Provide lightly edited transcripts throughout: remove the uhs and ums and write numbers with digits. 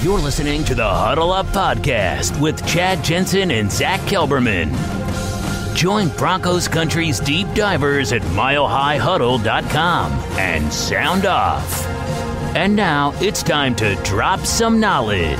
You're listening to the Huddle Up Podcast with Chad Jensen and Zack Kelberman. Join Broncos Country's deep divers at milehighhuddle.com and sound off. And now it's time to drop some knowledge.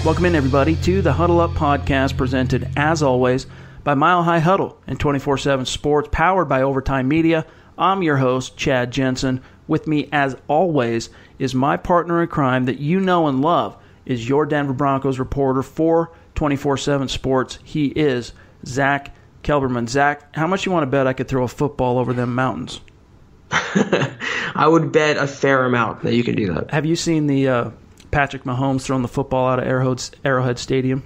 Welcome in, everybody, to the Huddle Up Podcast, presented, as always, by Mile High Huddle and 24/7 Sports, powered by Overtime Media. I'm your host, Chad Jensen. With me, as always, is my partner in crime that you know and love, is your Denver Broncos reporter for 24/7 Sports. He is Zack Kelberman. Zack, how much you want to bet I could throw a football over them mountains? I would bet a fair amount that you can do that. Have you seen the Patrick Mahomes throwing the football out of Arrowhead Stadium?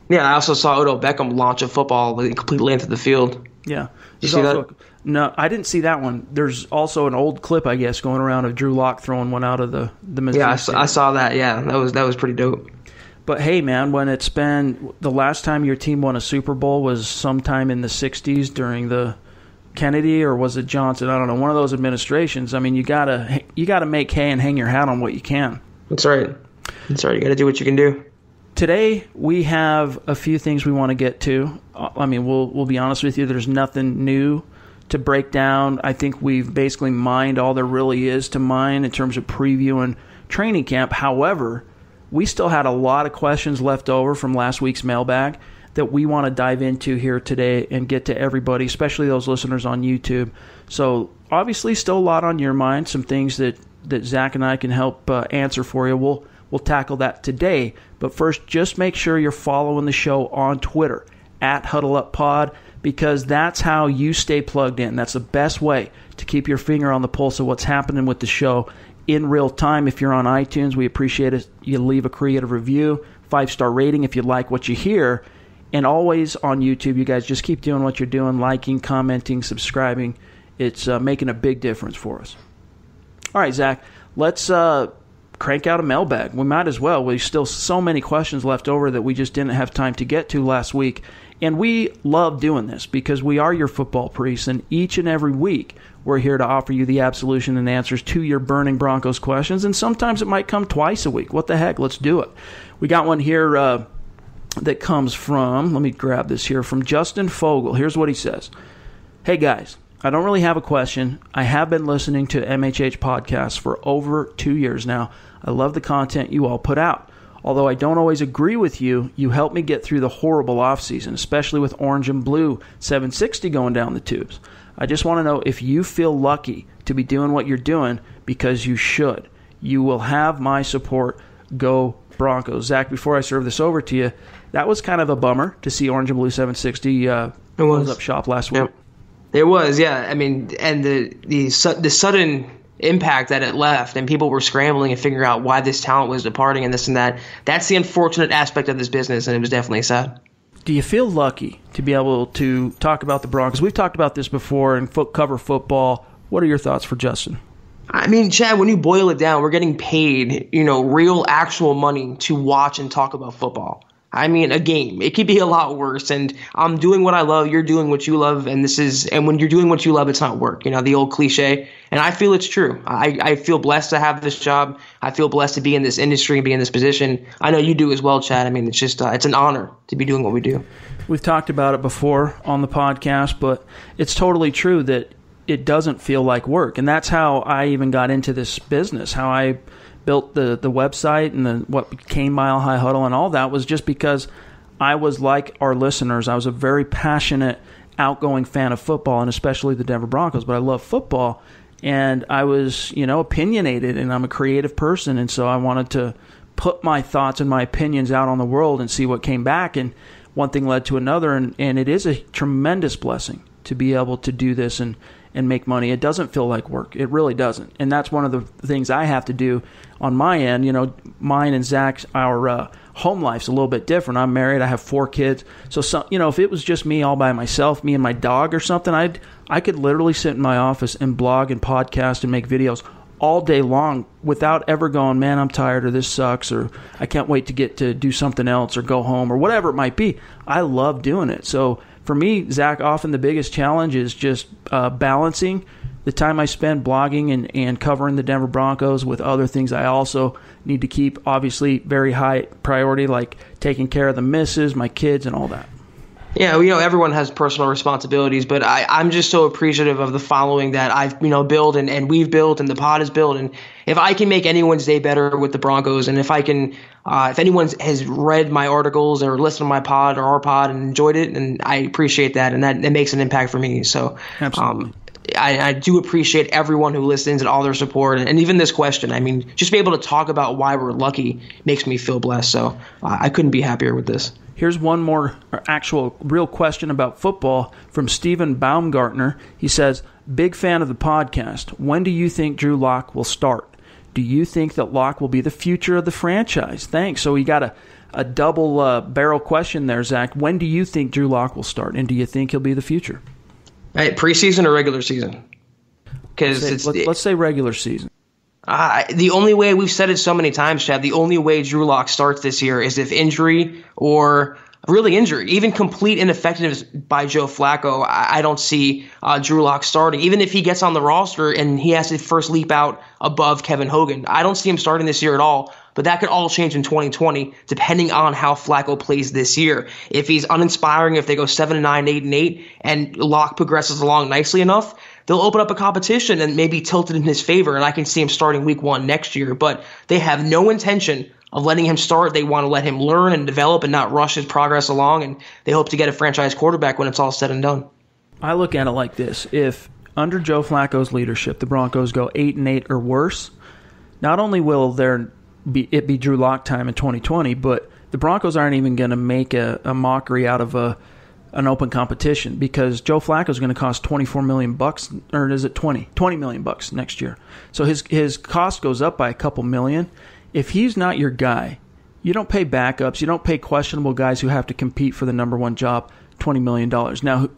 Yeah, I also saw Odell Beckham launch a football the complete length of the field. Yeah. Did you see that? No, I didn't see that one. There's also an old clip, I guess, going around of Drew Lock throwing one out of the Missouri. Yeah, I saw that. Yeah, that was pretty dope. But hey, man, when it's been the last time your team won a Super Bowl was sometime in the 60s during the Kennedy, or was it Johnson? I don't know, one of those administrations. I mean, you gotta make hay and hang your hat on what you can. That's right. That's right. You got to do what you can do. Today, we have a few things we want to get to. I mean, we'll be honest with you. There's nothing new to break down. I think we've basically mined all there really is to mine in terms of previewing training camp. However, we still had a lot of questions left over from last week's mailbag that we want to dive into here today and get to everybody, especially those listeners on YouTube. So, obviously, still a lot on your mind, some things that Zack and I can help answer for you. We'll tackle that today. But first, just make sure you're following the show on Twitter, at HuddleUpPod, because that's how you stay plugged in. That's the best way to keep your finger on the pulse of what's happening with the show in real time. If you're on iTunes, we appreciate it. You leave a creative review, 5-star rating if you like what you hear. And always on YouTube, you guys just keep doing what you're doing, liking, commenting, subscribing. It's making a big difference for us. All right, Zack, let's crank out a mailbag. We might as well. There's still so many questions left over that we just didn't have time to get to last week. And we love doing this because we are your football priests, and each and every week we're here to offer you the absolution and answers to your burning Broncos questions, and sometimes it might come twice a week. What the heck? Let's do it. We got one here that comes from, let me grab this here, from Justin Fogel. Here's what he says. Hey, guys. I don't really have a question. I have been listening to MHH podcasts for over 2 years now. I love the content you all put out. Although I don't always agree with you, you helped me get through the horrible offseason, especially with orange and blue 760 going down the tubes. I just want to know if you feel lucky to be doing what you're doing, because you should. You will have my support. Go Broncos. Zack, before I serve this over to you, that was kind of a bummer to see orange and blue 760 close up shop last week. Yep. It was, yeah. I mean, and the sudden impact that it left, and people were scrambling and figuring out why this talent was departing and this and that. That's the unfortunate aspect of this business, and it was definitely sad. Do you feel lucky to be able to talk about the Broncos? We've talked about this before and cover football. What are your thoughts for Justin? I mean, Chad, when you boil it down, we're getting paid, real actual money to watch and talk about football. I mean, a game. It could be a lot worse, and I'm doing what I love, you're doing what you love, and when you're doing what you love, it's not work, the old cliche, and I feel it's true. I feel blessed to have this job. I feel blessed to be in this industry and be in this position. I know you do as well, Chad. I mean, it's just it's an honor to be doing what we do. We've talked about it before on the podcast, but it's totally true that it doesn't feel like work, and that's how I even got into this business, how I built the website and what became Mile High Huddle and all that was just because I was like our listeners. I was a very passionate, outgoing fan of football, and especially the Denver Broncos, but I love football, and I was, opinionated, and I'm a creative person, and so I wanted to put my thoughts and my opinions out on the world and see what came back, and one thing led to another, and it is a tremendous blessing to be able to do this and make money. It doesn't feel like work. It really doesn't. And that's one of the things I have to do on my end. Mine and Zach's, our home life's a little bit different. I'm married. I have 4 kids. So, if it was just me all by myself, me and my dog or something, I could literally sit in my office and blog and podcast and make videos all day long without ever going, man, I'm tired, or this sucks, or I can't wait to get to do something else or go home or whatever it might be. I love doing it. So for me, Zach, often the biggest challenge is just balancing the time I spend blogging and covering the Denver Broncos with other things I also need to keep, obviously, very high priority, like taking care of the missus, my kids, and all that. Yeah, everyone has personal responsibilities, but I'm just so appreciative of the following that I've, built and we've built and the pod has built. And if I can make anyone's day better with the Broncos, and if I can, if anyone has read my articles or listened to my pod or our pod and enjoyed it, and I appreciate that, and that makes an impact for me. So, absolutely. I do appreciate everyone who listens and all their support, and even this question. I mean, just be able to talk about why we're lucky makes me feel blessed. So I couldn't be happier with this. Here's one more actual real question about football from Stephen Baumgartner. He says, big fan of the podcast. When do you think Drew Lock will start? Do you think that Lock will be the future of the franchise? Thanks. So we got a double barrel question there, Zach. When do you think Drew Lock will start, and do you think he'll be the future? Preseason or regular season? Because let's say regular season. The only way, we've said it so many times, Chad, the only way Drew Lock starts this year is if injury or really injury, even complete ineffectiveness by Joe Flacco. I don't see Drew Lock starting. Even if he gets on the roster and he has to first leap out above Kevin Hogan, I don't see him starting this year at all. But that could all change in 2020, depending on how Flacco plays this year. If he's uninspiring, if they go 7-9, 8-8, and Lock progresses along nicely enough, they'll open up a competition and maybe tilt it in his favor, and I can see him starting week 1 next year. But they have no intention of letting him start. They want to let him learn and develop and not rush his progress along, and they hope to get a franchise quarterback when it's all said and done. I look at it like this. If under Joe Flacco's leadership the Broncos go 8-8 or worse, not only will it be Drew Lock time in 2020, but the Broncos aren't even going to make a mockery out of an open competition, because Joe Flacco is going to cost $24 million, or is it $20 million next year? So his cost goes up by a couple million. If he's not your guy, you don't pay backups, you don't pay questionable guys who have to compete for the number one job $20 million. Now,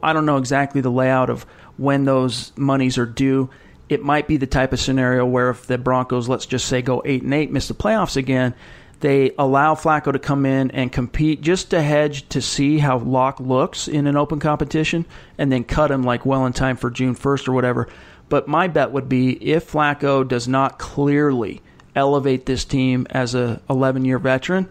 I don't know exactly the layout of when those monies are due. It might be the type of scenario where if the Broncos, let's just say, go 8-8, miss the playoffs again, they allow Flacco to come in and compete just to hedge to see how Lock looks in an open competition, and then cut him well in time for June 1st or whatever. But my bet would be if Flacco does not clearly elevate this team as a 11-year veteran,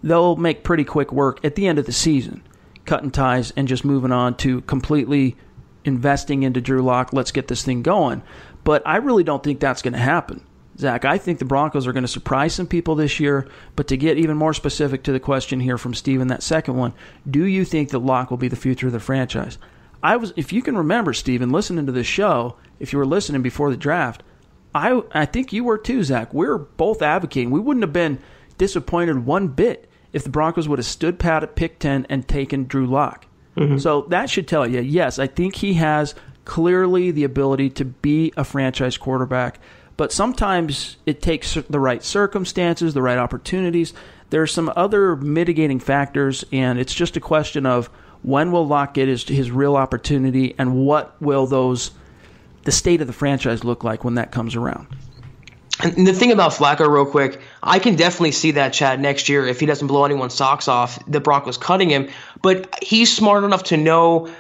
they'll make pretty quick work at the end of the season, cutting ties and just moving on to completely investing into Drew Lock. Let's get this thing going. But I really don't think that's going to happen, Zach. I think the Broncos are going to surprise some people this year. But to get even more specific to the question here from Steven, that second one, do you think that Lock will be the future of the franchise? If you can remember, Steven, listening to this show, if you were listening before the draft, I think you were too, Zach. We were both advocating. We wouldn't have been disappointed one bit if the Broncos would have stood pat at pick 10 and taken Drew Lock. Mm-hmm. So that should tell you, yes, I think he has clearly the ability to be a franchise quarterback, but sometimes it takes the right circumstances, the right opportunities. There are some other mitigating factors, and it's just a question of when will Lock get his real opportunity, and what will the state of the franchise look like when that comes around. And the thing about Flacco, real quick, I can definitely see that, Chad, next year, if he doesn't blow anyone's socks off, the Broncos cutting him. But he's smart enough to know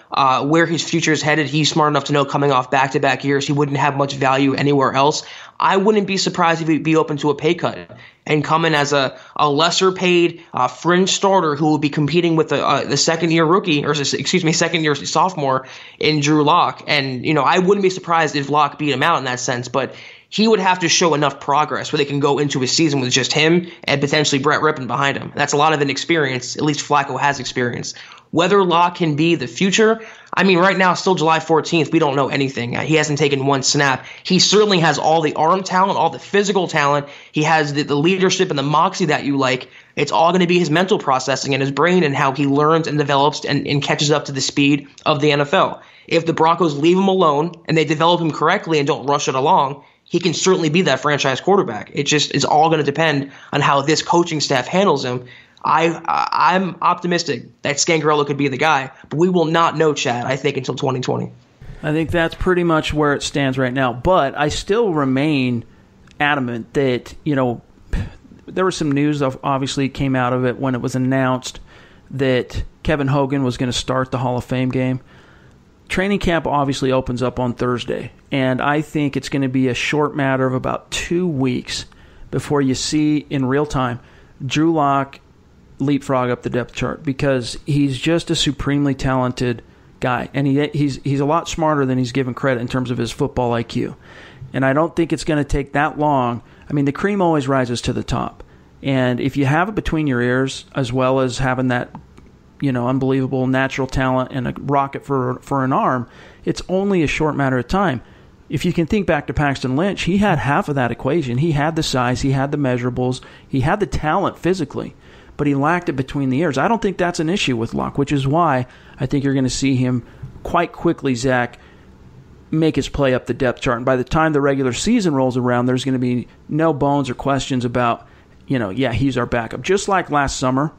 where his future is headed. He's smart enough to know coming off back-to-back years, he wouldn't have much value anywhere else. I wouldn't be surprised if he'd be open to a pay cut and come in as a lesser-paid fringe starter who will be competing with the second-year rookie, or second-year sophomore in Drew Lock. And, I wouldn't be surprised if Lock beat him out in that sense, but he would have to show enough progress where they can go into a season with just him and potentially Brett Rippon behind him. That's a lot of inexperience. At least Flacco has experience. Whether Lock can be the future, right now, still July 14th, we don't know anything. He hasn't taken one snap. He certainly has all the arm talent, all the physical talent. He has the leadership and the moxie that you like. It's all going to be his mental processing and his brain and how he learns and develops and catches up to the speed of the NFL. If the Broncos leave him alone and they develop him correctly and don't rush it along, he can certainly be that franchise quarterback. It just is all going to depend on how this coaching staff handles him. I'm optimistic that Scangarello could be the guy, but we will not know, Chad, I think, until 2020. I think that's pretty much where it stands right now. But I still remain adamant that, there was some news obviously came out of it when it was announced that Kevin Hogan was going to start the Hall of Fame game. Training camp obviously opens up on Thursday, and I think it's going to be a short matter of about 2 weeks before you see in real time Drew Lock leapfrog up the depth chart, because he's just a supremely talented guy, and he's a lot smarter than he's given credit in terms of his football IQ. And I don't think it's going to take that long. I mean, the cream always rises to the top, and if you have it between your ears, as well as having that unbelievable natural talent and a rocket for an arm, it's only a short matter of time. If you can think back to Paxton Lynch, he had half of that equation. He had the size, he had the measurables, he had the talent physically, but he lacked it between the ears. I don't think that's an issue with Locke, which is why I think you're going to see him quite quickly, Zach, make his play up the depth chart. And by the time the regular season rolls around, there's going to be no bones or questions about, he's our backup. Just like last summer,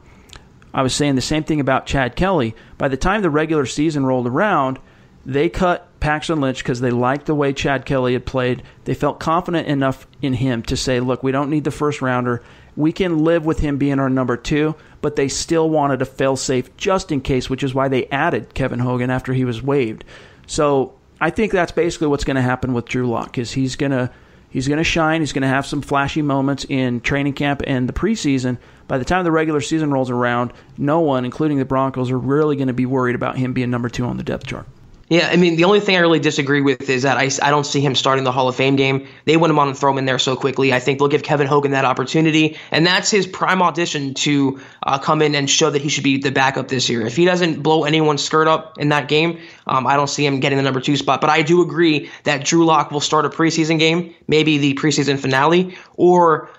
I was saying the same thing about Chad Kelly. By the time the regular season rolled around, they cut Paxton Lynch because they liked the way Chad Kelly had played. They felt confident enough in him to say, look, we don't need the first rounder. We can live with him being our number 2, but they still wanted a fail-safe just in case, which is why they added Kevin Hogan after he was waived. So I think that's basically what's going to happen with Drew Lock, is he's going to shine. He's going to have some flashy moments in training camp and the preseason. By the time the regular season rolls around, no one, including the Broncos, are really going to be worried about him being number 2 on the depth chart. Yeah, I mean, the only thing I really disagree with is that I don't see him starting the Hall of Fame game. They wouldn't want to throw him in there so quickly. I think they'll give Kevin Hogan that opportunity, and that's his prime audition to come in and show that he should be the backup this year. If he doesn't blow anyone's skirt up in that game, I don't see him getting the number 2 spot. But I do agree that Drew Lock will start a preseason game, maybe the preseason finale, or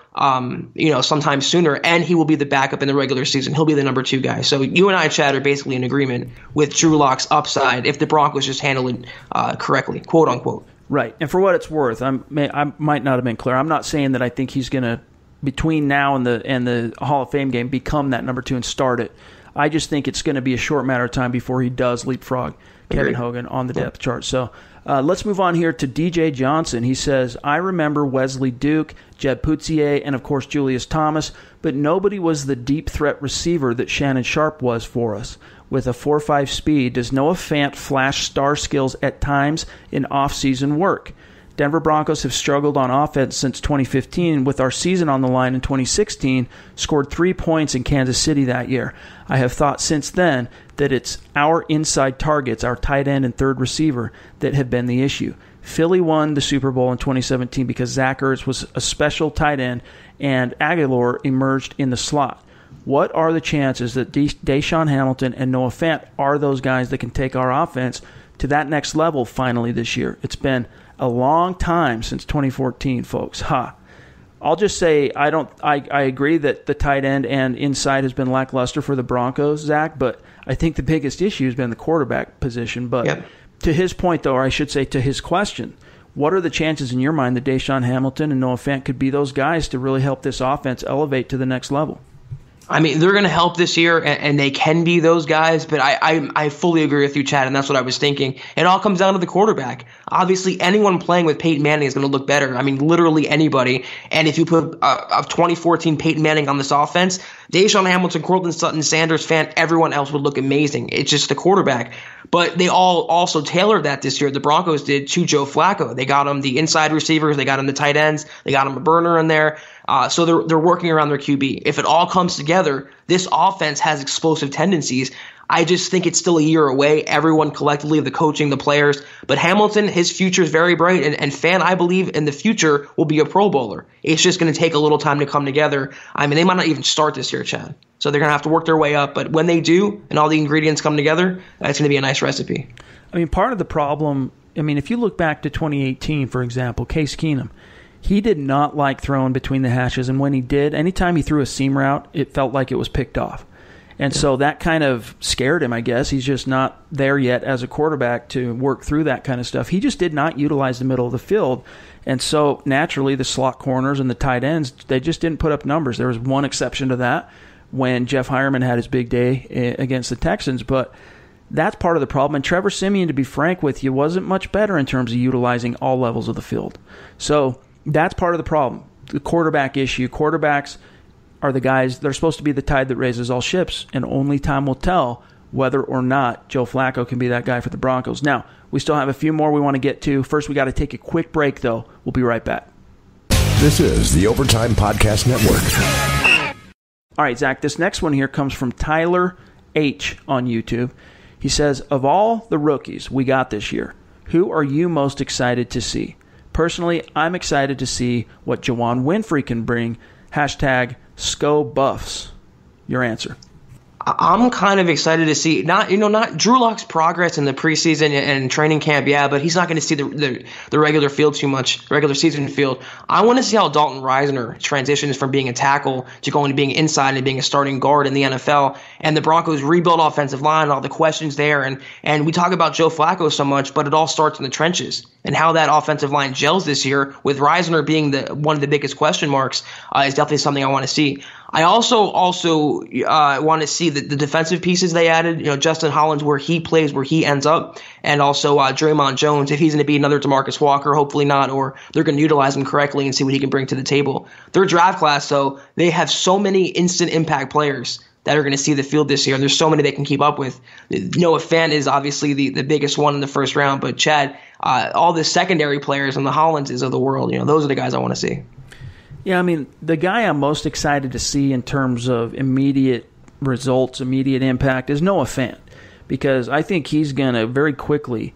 sometime sooner, and he will be the backup in the regular season. He'll be the number 2 guy. So you and I, Chad, are basically in agreement with Drew Lock's upside if the Broncos just handle it correctly, quote unquote. Right. And for what it's worth, I might not have been clear. I'm not saying that I think he's going to, between now and the Hall of Fame game, become that number 2 and start it. I just think it's going to be a short matter of time before he does leapfrog Kevin Hogan on the depth chart. So let's move on here to DJ Johnson. He says, I remember Wesley Duke, Jeb Putsier, and of course Julius Thomas, but nobody was the deep threat receiver that Shannon Sharp was for us. With a 4.5 speed, does Noah Fant flash star skills at times in off-season work? Denver Broncos have struggled on offense since 2015, with our season on the line in 2016, scored 3 points in Kansas City that year. I have thought since then that it's our inside targets, our tight end and third receiver, that have been the issue. Philly won the Super Bowl in 2017 because Zach Ertz was a special tight end and Aguilar emerged in the slot. What are the chances that Deshaun Hamilton and Noah Fant are those guys that can take our offense to that next level finally this year? It's been a long time since 2014, folks. I'll just say I agree that the tight end and inside has been lackluster for the Broncos, Zach, but I think the biggest issue has been the quarterback position. But to his point, though, or I should say to his question, what are the chances in your mind that Deshaun Hamilton and Noah Fant could be those guys to really help this offense elevate to the next level? I mean, they're going to help this year, and they can be those guys, but I fully agree with you, Chad, and that's what I was thinking. It all comes down to the quarterback. Obviously, anyone playing with Peyton Manning is going to look better. I mean, literally anybody. And if you put a 2014 Peyton Manning on this offense, Deshaun Hamilton, Courtland Sutton, Sanders, Fant, everyone else would look amazing. It's just the quarterback. But they all also tailored that this year. The Broncos did to Joe Flacco. They got him the inside receivers. They got him the tight ends. They got him a burner in there. So they're working around their QB. If it all comes together, this offense has explosive tendencies. I just think it's still a year away, everyone collectively, the coaching, the players. But Hamilton, his future is very bright. And Fant, I believe, in the future will be a Pro Bowler. It's just going to take a little time to come together. I mean, they might not even start this year, Chad. So they're going to have to work their way up. But when they do and all the ingredients come together, that's going to be a nice recipe. I mean, part of the problem, if you look back to 2018, for example, Case Keenum, he did not like throwing between the hashes, and when he did, anytime he threw a seam route, it felt like it was picked off. And so that kind of scared him, I guess. He's just not there yet as a quarterback to work through that kind of stuff. He just did not utilize the middle of the field. And so naturally the slot corners and the tight ends, they just didn't put up numbers. There was one exception to that when Jeff Hireman had his big day against the Texans. But that's part of the problem. And Trevor Siemian, to be frank with you, wasn't much better in terms of utilizing all levels of the field. So that's part of the problem, the quarterback issue. Quarterbacks are the guys, they're supposed to be the tide that raises all ships, and only time will tell whether or not Joe Flacco can be that guy for the Broncos. Now, we still have a few more we want to get to. First, we got to take a quick break, though. We'll be right back. This is the Overtime Podcast Network. All right, Zach, this next one here comes from Tyler H. on YouTube. He says, of all the rookies we got this year, who are you most excited to see? Personally, I'm excited to see what Juwan Winfrey can bring. Hashtag ScoBuffs. Your answer. I'm kind of excited to see not Drew Lock's progress in the preseason and training camp, but he's not going to see the regular field too much, regular season field. I want to see how Dalton Risner transitions from being a tackle to going to being inside and being a starting guard in the NFL, and the Broncos rebuild offensive line, all the questions there, and we talk about Joe Flacco so much, but it all starts in the trenches, and how that offensive line gels this year with Risner being one of the biggest question marks is definitely something I want to see. I also want to see the defensive pieces they added. Justin Hollins, where he plays, where he ends up, and also Draymond Jones, if he's going to be another DeMarcus Walker, hopefully not, or they're going to utilize him correctly and see what he can bring to the table. Their draft class, though, they have so many instant impact players that are going to see the field this year, and there's so many they can keep up with. Noah Fant is obviously the biggest one in the first round, but Chad, all the secondary players and the Hollinses of the world, those are the guys I want to see. Yeah, I mean, the guy I'm most excited to see in terms of immediate results, immediate impact, is Noah Fant, because I think he's going to very quickly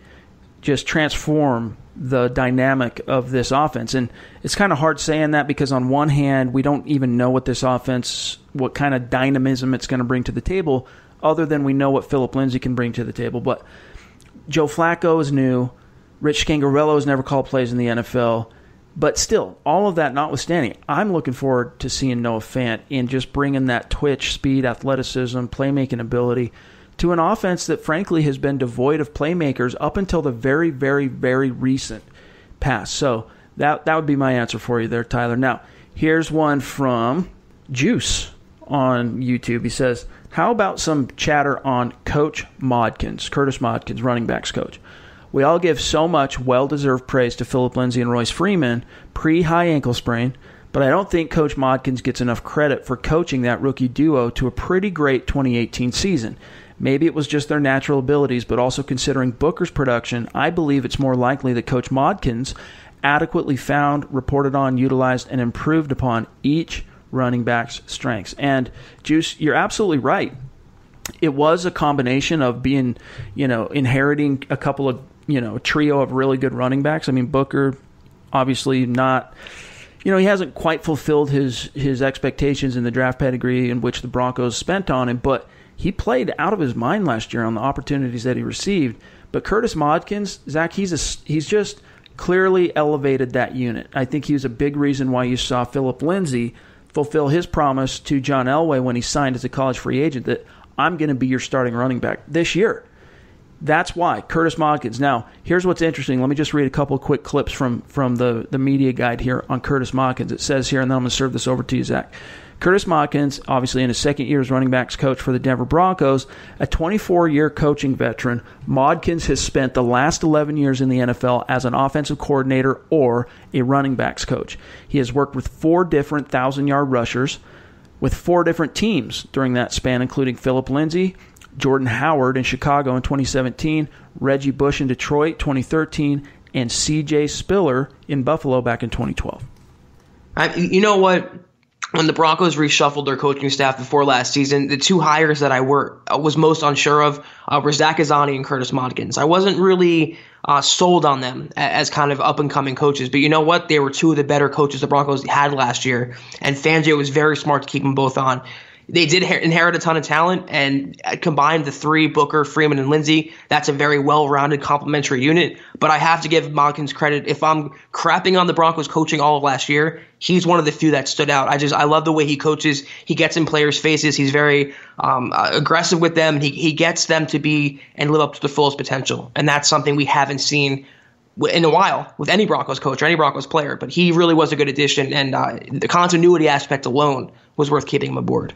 just transform the dynamic of this offense. And it's kind of hard saying that because on one hand, we don't even know what this offense, what kind of dynamism it's going to bring to the table, other than we know what Phillip Lindsay can bring to the table. But Joe Flacco is new. Rich Scangarello has never called plays in the NFL. But still, all of that notwithstanding, I'm looking forward to seeing Noah Fant and just bringing that twitch, speed, athleticism, playmaking ability to an offense that, frankly, has been devoid of playmakers up until the very, very, very recent past. So that would be my answer for you there, Tyler. Now, here's one from Juice on YouTube. He says, how about some chatter on Coach Modkins, Curtis Modkins, running backs coach? We all give so much well-deserved praise to Phillip Lindsay and Royce Freeman pre-high ankle sprain, but I don't think Coach Modkins gets enough credit for coaching that rookie duo to a pretty great 2018 season. Maybe it was just their natural abilities, but also considering Booker's production, I believe it's more likely that Coach Modkins adequately found, reported on, utilized, and improved upon each running back's strengths. And, Juice, you're absolutely right. It was a combination of being, inheriting a couple of, a trio of really good running backs. I mean, Booker, obviously not, he hasn't quite fulfilled his expectations in the draft pedigree in which the Broncos spent on him, but he played out of his mind last year on the opportunities that he received. But Curtis Modkins, Zach, he's just clearly elevated that unit. I think he was a big reason why you saw Phillip Lindsay fulfill his promise to John Elway when he signed as a college free agent that I'm going to be your starting running back this year. That's why, Curtis Modkins. Now, here's what's interesting. Let me just read a couple of quick clips from the media guide here on Curtis Modkins. It says here, and then I'm going to serve this over to you, Zach. Curtis Modkins, obviously in his second year as running backs coach for the Denver Broncos, a 24-year coaching veteran, Modkins has spent the last 11 years in the NFL as an offensive coordinator or a running backs coach. He has worked with 4 different 1,000-yard rushers with 4 different teams during that span, including Phillip Lindsay, Jordan Howard in Chicago in 2017, Reggie Bush in Detroit 2013, and C.J. Spiller in Buffalo back in 2012. You know what? When the Broncos reshuffled their coaching staff before last season, the 2 hires that I was most unsure of were Zach Azzani and Curtis Modkins. I wasn't really sold on them as kind of up-and-coming coaches. But you know what? They were 2 of the better coaches the Broncos had last year, and Fangio was very smart to keep them both on. They did inherit a ton of talent, and combined the 3, Booker, Freeman, and Lindsay, that's a very well-rounded complementary unit. But I have to give Modkins credit. If I'm crapping on the Broncos coaching all of last year, he's one of the few that stood out. I love the way he coaches. He gets in players' faces. He's very aggressive with them. He gets them to be and live up to the fullest potential, and that's something we haven't seen in a while with any Broncos coach or any Broncos player. But he really was a good addition, and the continuity aspect alone was worth keeping him aboard.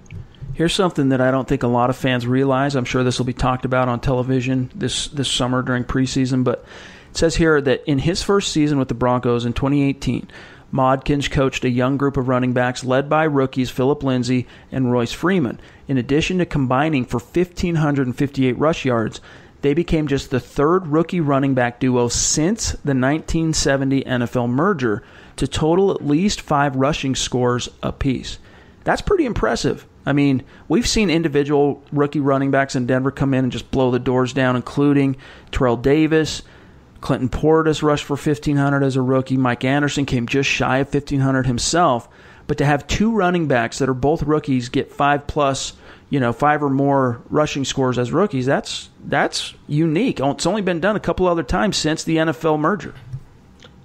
Here's something that I don't think a lot of fans realize. I'm sure this will be talked about on television this summer during preseason, but it says here that in his first season with the Broncos in 2018, Modkins coached a young group of running backs led by rookies Phillip, Lindsay, and Royce Freeman. In addition to combining for 1,558 rush yards, they became just the third rookie running back duo since the 1970 NFL merger to total at least 5 rushing scores apiece. That's pretty impressive. I mean, we've seen individual rookie running backs in Denver come in and just blow the doors down, including Terrell Davis. Clinton Portis rushed for 1,500 as a rookie. Mike Anderson came just shy of 1,500 himself. But to have 2 running backs that are both rookies get 5+ 5 or more rushing scores as rookies, that's unique. It's only been done a couple other times since the NFL merger.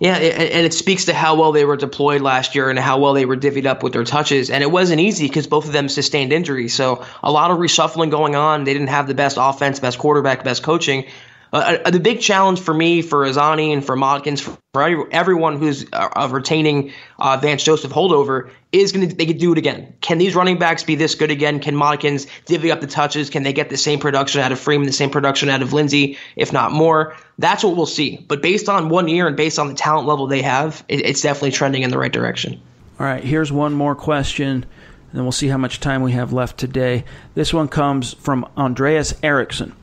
Yeah, and it speaks to how well they were deployed last year and how well they were divvied up with their touches. And it wasn't easy because both of them sustained injuries. So a lot of reshuffling going on. They didn't have the best offense, best quarterback, best coaching. The big challenge for me, for Azani, and for Modkins, for everyone who's retaining Vance Joseph holdover, is they could do it again. Can these running backs be this good again? Can Modkins divvy up the touches? Can they get the same production out of Freeman, the same production out of Lindsay, if not more? That's what we'll see. But based on 1 year and based on the talent level they have, it's definitely trending in the right direction. All right, here's one more question, and then we'll see how much time we have left today. This one comes from Andreas Eriksson.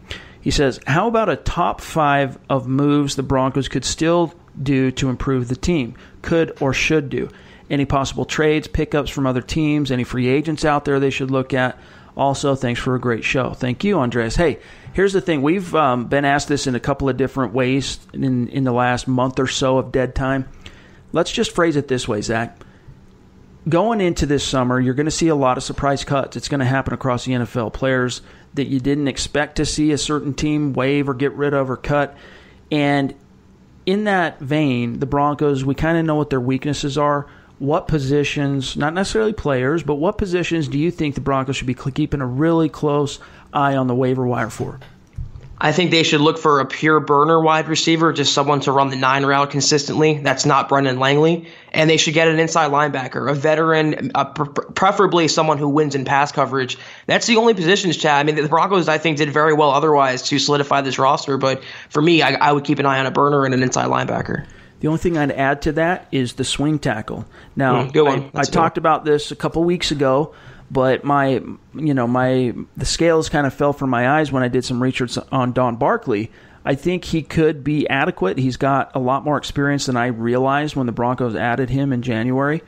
He says, how about a top 5 of moves the Broncos could still do to improve the team? Could or should do? Any possible trades, pickups from other teams, any free agents out there they should look at? Also, thanks for a great show. Thank you, Andreas. Hey, here's the thing. We've been asked this in a couple of different ways in the last month or so of dead time. Let's just phrase it this way, Zach. Going into this summer, you're going to see a lot of surprise cuts. It's going to happen across the NFL. Players that you didn't expect to see a certain team waive or get rid of or cut. And in that vein, the Broncos, we kind of know what their weaknesses are. What positions, not necessarily players, but what positions do you think the Broncos should be keeping a really close eye on the waiver wire for? I think they should look for a pure burner wide receiver, just someone to run the 9 route consistently. That's not Brendan Langley. And they should get an inside linebacker, a veteran, preferably someone who wins in pass coverage. That's the only positions, Chad. I mean, the Broncos, I think, did very well otherwise to solidify this roster. But for me, I would keep an eye on a burner and an inside linebacker. The only thing I'd add to that is the swing tackle. Now, I talked about this a couple weeks ago, but the scales kind of fell from my eyes when I did some research on Don Barkley. I think he could be adequate. He's got a lot more experience than I realized when the Broncos added him in January.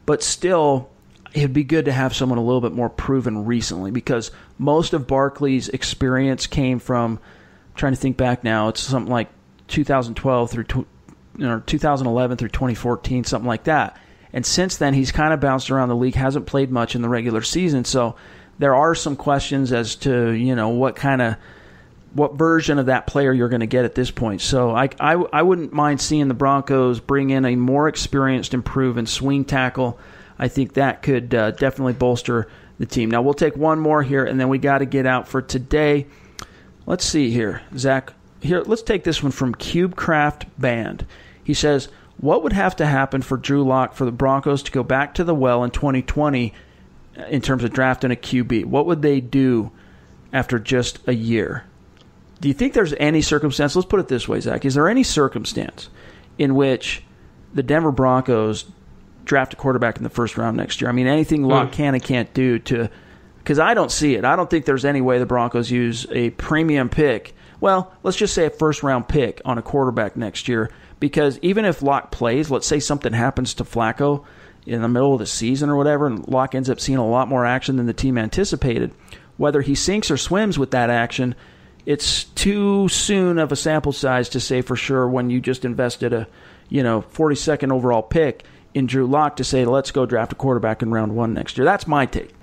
But still, it'd be good to have someone a little bit more proven recently, because most of Barkley's experience came from, I'm trying to think back now, it's something like 2012 through 2011 through 2014, something like that. And since then, he's kind of bounced around the league, hasn't played much in the regular season. So there are some questions as to, what version of that player you're going to get at this point. So I wouldn't mind seeing the Broncos bring in a more experienced and proven swing tackle. I think that could definitely bolster the team. Now, we'll take one more here, and then we got to get out for today. Let's see here, Zach. Here, let's take this one from CubeCraft Band. He says, what would have to happen for Drew Lock for the Broncos to go back to the well in 2020 in terms of drafting a QB? What would they do after just a year? Do you think there's any circumstance, let's put it this way, Zach, is there any circumstance in which the Denver Broncos draft a quarterback in the first round next year? I mean, anything Lock can and can't do to, because I don't see it. I don't think there's any way the Broncos use a premium pick. Well, let's just say a first-round pick on a quarterback next year, because even if Locke plays, let's say something happens to Flacco in the middle of the season or whatever, and Locke ends up seeing a lot more action than the team anticipated, whether he sinks or swims with that action, it's too soon of a sample size to say for sure when you just invested a 42nd overall pick in Drew Lock to say, let's go draft a quarterback in round 1 next year. That's my take.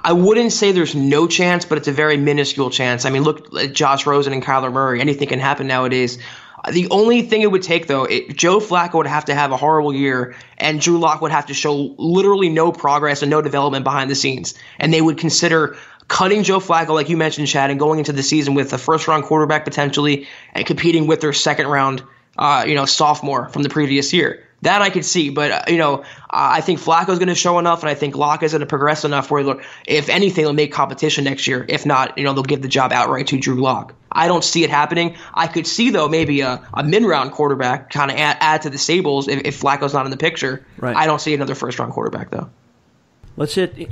I wouldn't say there's no chance, but it's a very minuscule chance. I mean, look at Josh Rosen and Kyler Murray. Anything can happen nowadays. The only thing it would take, though, Joe Flacco would have to have a horrible year, and Drew Lock would have to show literally no progress and no development behind the scenes. And they would consider cutting Joe Flacco, like you mentioned, Chad, and going into the season with a first-round quarterback potentially and competing with their second-round, sophomore from the previous year. That I could see, but I think Flacco's going to show enough, and I think Locke is going to progress enough where, if anything, they'll make competition next year. If not, they'll give the job outright to Drew Lock. I don't see it happening. I could see, though, maybe a mid-round quarterback kind of add to the stables if Flacco's not in the picture. Right. I don't see another first-round quarterback, though.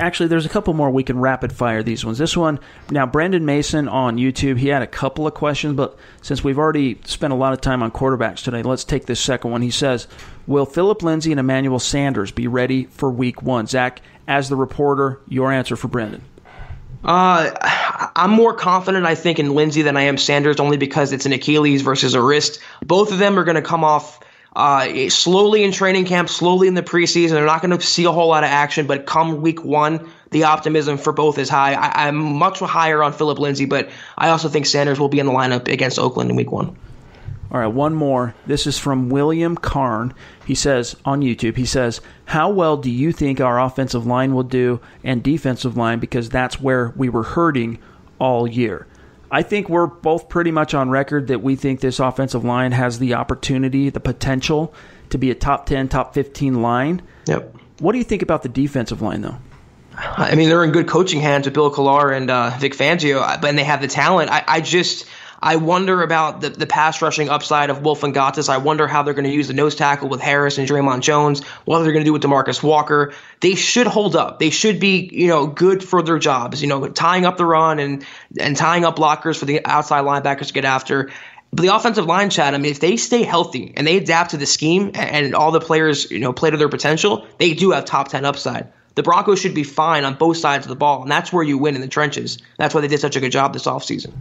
Actually, there's a couple more we can rapid-fire these ones. This one, now, Brendan Mason on YouTube, he had a couple of questions, but since we've already spent a lot of time on quarterbacks today, let's take this second one. He says, will Phillip, Lindsay, and Emmanuel Sanders be ready for Week 1? Zach, as the reporter, your answer for Brendan. I'm more confident, I think, in Lindsay than I am Sanders, only because it's an Achilles versus a wrist. Both of them are going to come off slowly in training camp, slowly in the preseason. They're not going to see a whole lot of action, but come Week 1, the optimism for both is high. I'm much higher on Phillip Lindsay, but I also think Sanders will be in the lineup against Oakland in Week 1. All right, one more. This is from William Karn. He says on YouTube, he says, how well do you think our offensive line will do and defensive line, because that's where we were hurting all year? I think we're both pretty much on record that we think this offensive line has the opportunity, the potential to be a top 10, top 15 line. Yep. What do you think about the defensive line, though? I mean, they're in good coaching hands with Bill Collar and Vic Fangio, and they have the talent. I wonder about the pass rushing upside of Wolf and Gattis. I wonder how they're going to use the nose tackle with Harris and Draymond Jones, what they're going to do with DeMarcus Walker. They should hold up. They should be, good for their jobs, tying up the run and tying up blockers for the outside linebackers to get after. But the offensive line, Chad, I mean, if they stay healthy and they adapt to the scheme and all the players, play to their potential, they do have top 10 upside. The Broncos should be fine on both sides of the ball, and that's where you win in the trenches. That's why they did such a good job this offseason.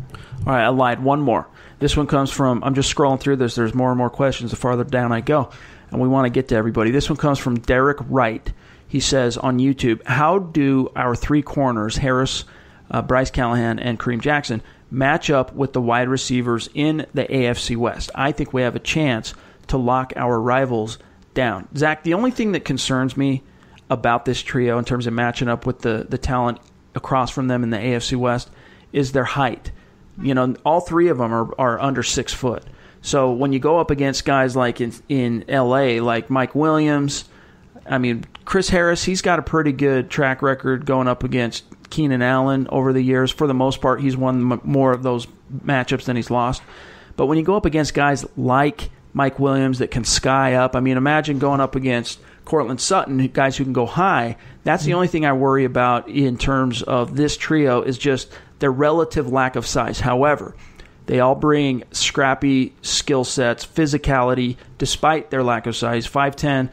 All right, I lied. One more. This one comes from, I'm just scrolling through this. There's more and more questions the farther down I go, and we want to get to everybody. This one comes from Derek Wright. He says on YouTube, how do our three corners, Harris, Bryce Callahan, and Kareem Jackson, match up with the wide receivers in the AFC West? I think we have a chance to lock our rivals down. Zach, the only thing that concerns me about this trio in terms of matching up with the talent across from them in the AFC West is their height. All three of them are under 6 foot. So when you go up against guys like in LA, like Mike Williams, I mean, Chris Harris, he's got a pretty good track record going up against Keenan Allen over the years. For the most part, he's won more of those matchups than he's lost. But when you go up against guys like Mike Williams that can sky up, I mean, imagine going up against Cortland Sutton, guys who can go high. That's the only thing I worry about in terms of this trio is just their relative lack of size. However, they all bring scrappy skill sets, physicality, despite their lack of size, 5'10",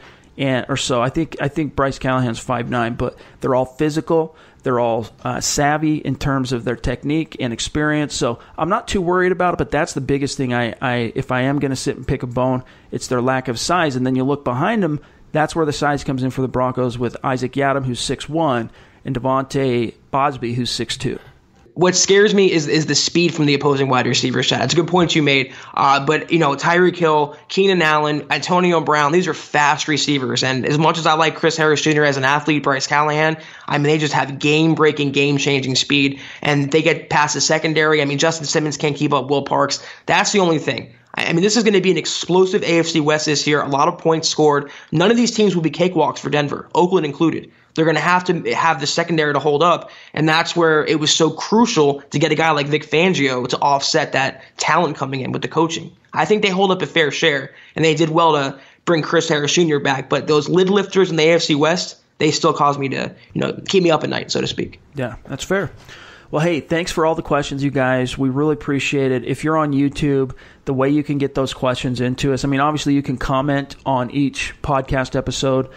or so. I think Bryce Callahan's 5'9", but they're all physical. They're all savvy in terms of their technique and experience. So I'm not too worried about it, but that's the biggest thing. If I am going to sit and pick a bone, it's their lack of size. And then you look behind them, that's where the size comes in for the Broncos with Isaac Yiadom, who's 6'1", and Devontae Bosby, who's 6'2". What scares me is the speed from the opposing wide receivers, Chad. It's a good point you made. But Tyreek Hill, Keenan Allen, Antonio Brown, these are fast receivers. And as much as I like Chris Harris Jr. as an athlete, Bryce Callahan, I mean, they just have game-breaking, game-changing speed. And they get past the secondary. I mean, Justin Simmons can't keep up Will Parks. That's the only thing. I mean, this is going to be an explosive AFC West this year. A lot of points scored. None of these teams will be cakewalks for Denver, Oakland included. They're going to have the secondary to hold up, and that's where it was so crucial to get a guy like Vic Fangio to offset that talent coming in with the coaching. I think they hold up a fair share, and they did well to bring Chris Harris Jr. back, but those lid lifters in the AFC West, they still cause me to keep me up at night, so to speak. Yeah, that's fair. Well, hey, thanks for all the questions, you guys. We really appreciate it. If you're on YouTube, the way you can get those questions into us, I mean, obviously you can comment on each podcast episode,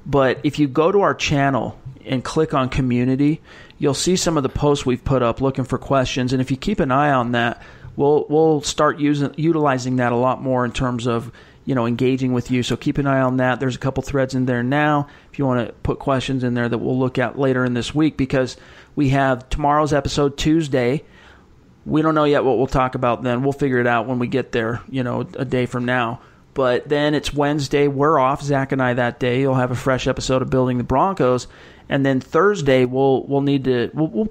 but if you go to our channel and click on community, you'll see some of the posts we've put up looking for questions. And if you keep an eye on that, we'll start utilizing that a lot more in terms of engaging with you. So keep an eye on that. There's a couple threads in there now if you want to put questions in there that we'll look at later in this week, because we have tomorrow's episode Tuesday. We don't know yet what we'll talk about then. We'll figure it out when we get there, a day from now. But then it's Wednesday. We're off, Zach and I, that day. You'll have a fresh episode of Building the Broncos. And then Thursday, we'll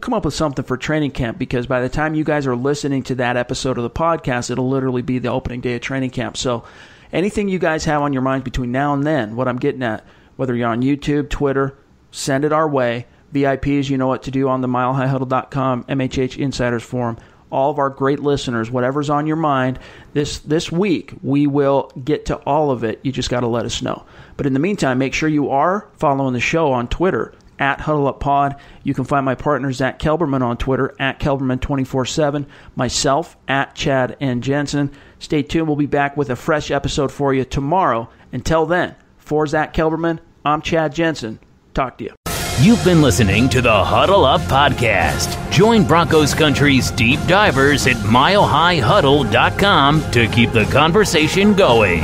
come up with something for training camp, because by the time you guys are listening to that episode of the podcast, it'll literally be the opening day of training camp. So anything you guys have on your mind between now and then, what I'm getting at, whether you're on YouTube, Twitter, send it our way. VIPs, you know what to do on the milehighhuddle.com, MHH Insiders Forum. all of our great listeners, whatever's on your mind, this week, we will get to all of it. You just got to let us know. But in the meantime, make sure you are following the show on Twitter, at HuddleUpPod. You can find my partner, Zack Kelberman, on Twitter, at Kelberman247. Myself, at Chad and Jensen. Stay tuned. We'll be back with a fresh episode for you tomorrow. Until then, for Zack Kelberman, I'm Chad Jensen. Talk to you. You've been listening to the Huddle Up Podcast. Join Broncos Country's deep divers at milehighhuddle.com to keep the conversation going.